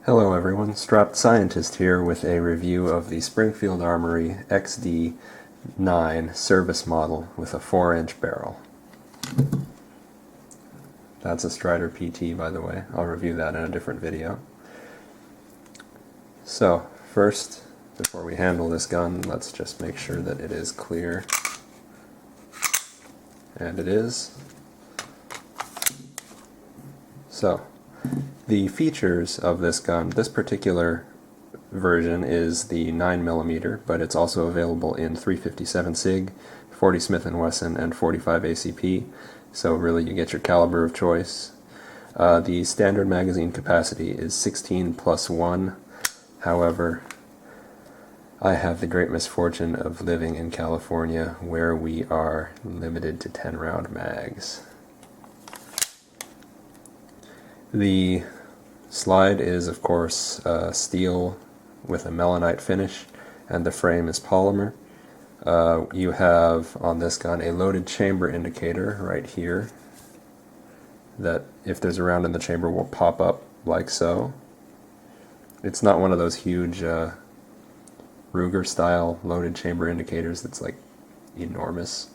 Hello everyone, StrappedScientist here with a review of the Springfield Armory XD-9 Service model with a 4-inch barrel. That's a Strider PT, by the way. I'll review that in a different video. So, first, before we handle this gun, let's just make sure that it is clear. And it is. So, the features of this gun, this particular version is the 9mm, but it's also available in 357 SIG, 40 Smith & Wesson, and 45 ACP, so really you get your caliber of choice. The standard magazine capacity is 16+1, however, I have the great misfortune of living in California where we are limited to 10-round mags. The slide is, of course, steel with a melanite finish, and the frame is polymer. You have on this gun a loaded chamber indicator right here that, if there's a round in the chamber, will pop up like so. It's not one of those huge Ruger-style loaded chamber indicators that's like enormous.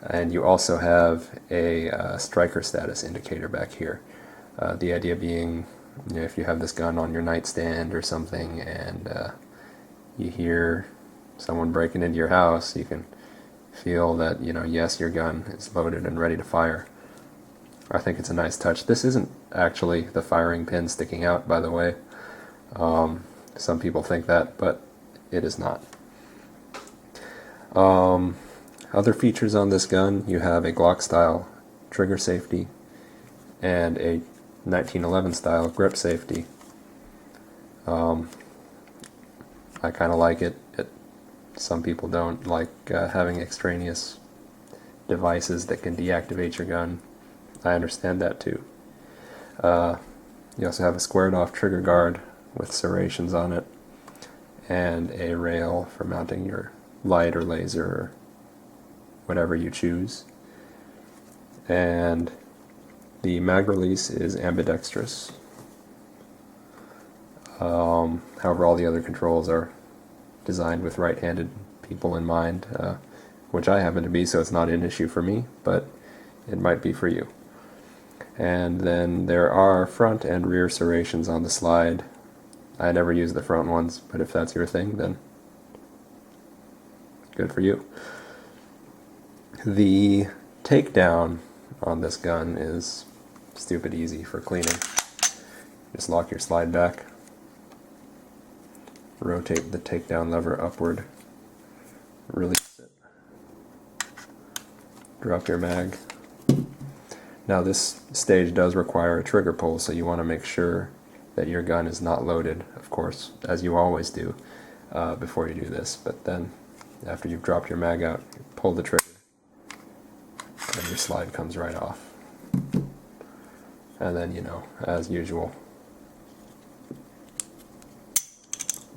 And you also have a striker status indicator back here. The idea being, if you have this gun on your nightstand or something and you hear someone breaking into your house, you can feel that, yes, your gun is loaded and ready to fire. I think it's a nice touch. This isn't actually the firing pin sticking out, by the way. Some people think that, but it is not. Other features on this gun, you have a Glock style trigger safety and a 1911 style grip safety. I kind of like it. Some people don't like having extraneous devices that can deactivate your gun. I understand that too. You also have a squared off trigger guard with serrations on it and a rail for mounting your light or laser or whatever you choose. And the mag release is ambidextrous. However, all the other controls are designed with right-handed people in mind, which I happen to be, so it's not an issue for me, but it might be for you. And then there are front and rear serrations on the slide. I never use the front ones, but if that's your thing, then good for you. The takedown on this gun is stupid easy for cleaning. Just lock your slide back, rotate the takedown lever upward, release it, drop your mag. Now this stage does require a trigger pull, so you want to make sure that your gun is not loaded, of course, as you always do before you do this. But then after you've dropped your mag out, you pull the trigger and your slide comes right off. And then, as usual,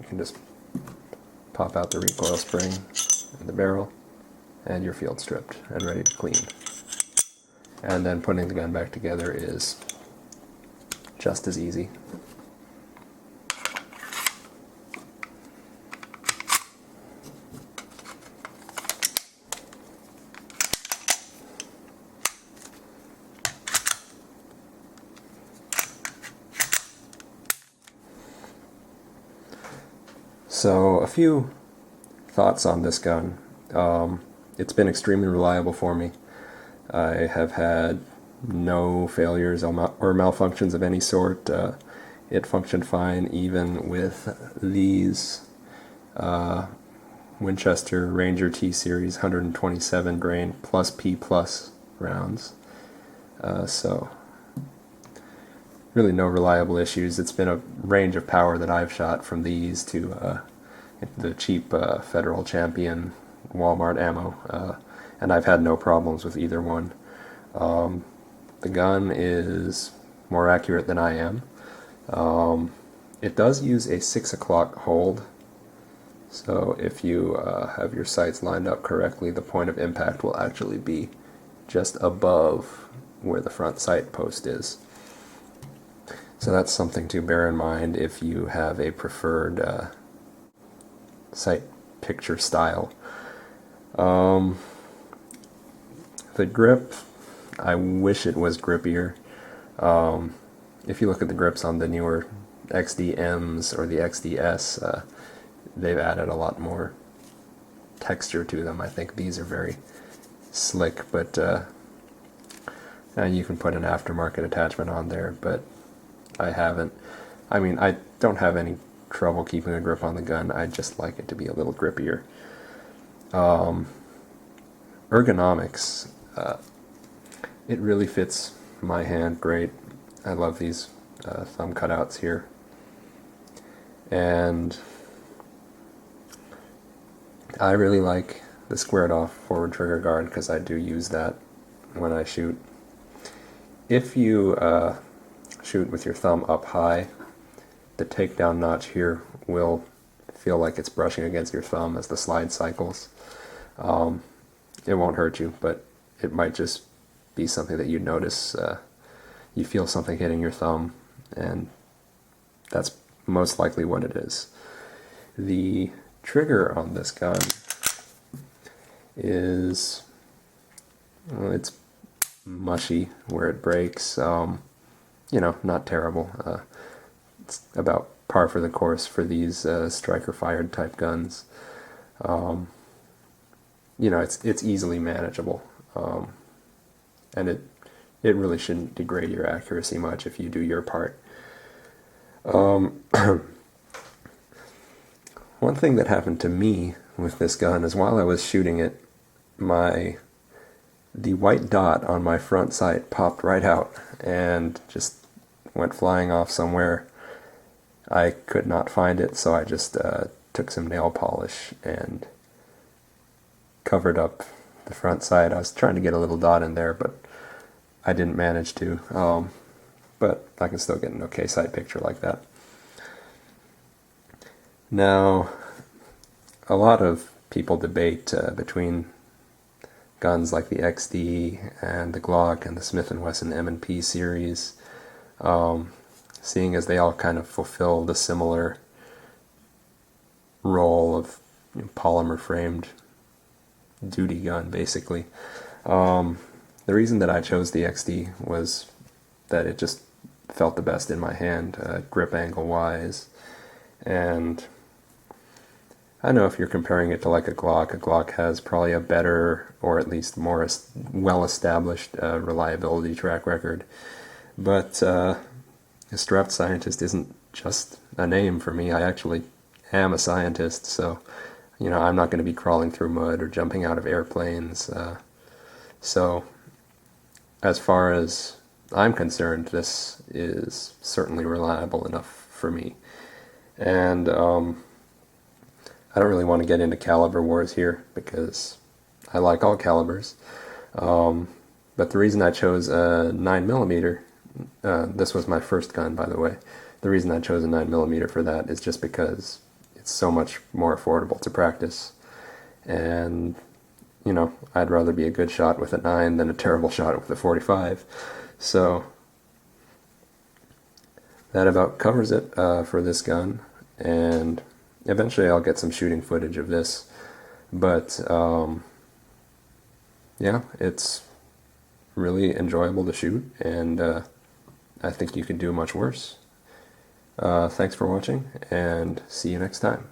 you can just pop out the recoil spring and the barrel, and you're field stripped and ready to clean. And then putting the gun back together is just as easy. So, a few thoughts on this gun. It's been extremely reliable for me. I have had no failures or malfunctions of any sort. It functioned fine even with these Winchester Ranger T-Series 127 grain plus P plus rounds. So, really no reliable issues. It's been a range of power that I've shot from these to the cheap Federal Champion Walmart ammo, and I've had no problems with either one. The gun is more accurate than I am. It does use a 6 o'clock hold, so if you have your sights lined up correctly, the point of impact will actually be just above where the front sight post is. So that's something to bear in mind if you have a preferred sight picture style. The grip, I wish it was grippier. If you look at the grips on the newer XD-Ms or the XD-S, they've added a lot more texture to them. I think these are very slick, but and you can put an aftermarket attachment on there, but I haven't. I mean, I don't have any trouble keeping a grip on the gun. I just like it to be a little grippier. Ergonomics, it really fits my hand great. I love these thumb cutouts here. And I really like the squared off forward trigger guard because I do use that when I shoot. If you shoot with your thumb up high, the takedown notch here will feel like it's brushing against your thumb as the slide cycles. It won't hurt you, but it might just be something that you notice. You feel something hitting your thumb, and that's most likely what it is. The trigger on this gun is, well, it's mushy where it breaks. You know, not terrible. It's about par for the course for these striker fired type guns. You know, it's easily manageable, and it really shouldn't degrade your accuracy much if you do your part. One thing that happened to me with this gun is while I was shooting it, the white dot on my front sight popped right out and just went flying off somewhere. I could not find it, so I just took some nail polish and covered up the front sight. I was trying to get a little dot in there, but I didn't manage to. But I can still get an okay sight picture like that. Now, a lot of people debate between guns like the XD and the Glock and the Smith & Wesson M&P series, seeing as they all kind of fulfill the similar role of polymer framed duty gun, basically. The reason that I chose the XD was that it just felt the best in my hand, grip angle wise, and I know if you're comparing it to like a Glock has probably a better, or at least more well-established reliability track record. But a strapped scientist isn't just a name for me. I actually am a scientist, so you know, I'm not going to be crawling through mud or jumping out of airplanes. So as far as I'm concerned, this is certainly reliable enough for me. And I don't really want to get into caliber wars here because I like all calibers. But the reason I chose a 9mm, this was my first gun, by the way. The reason I chose a 9mm for that is just because it's so much more affordable to practice. And, you know, I'd rather be a good shot with a 9 than a terrible shot with a 45. So that about covers it for this gun. And eventually I'll get some shooting footage of this, but yeah, it's really enjoyable to shoot, and I think you could do much worse. Thanks for watching, and see you next time.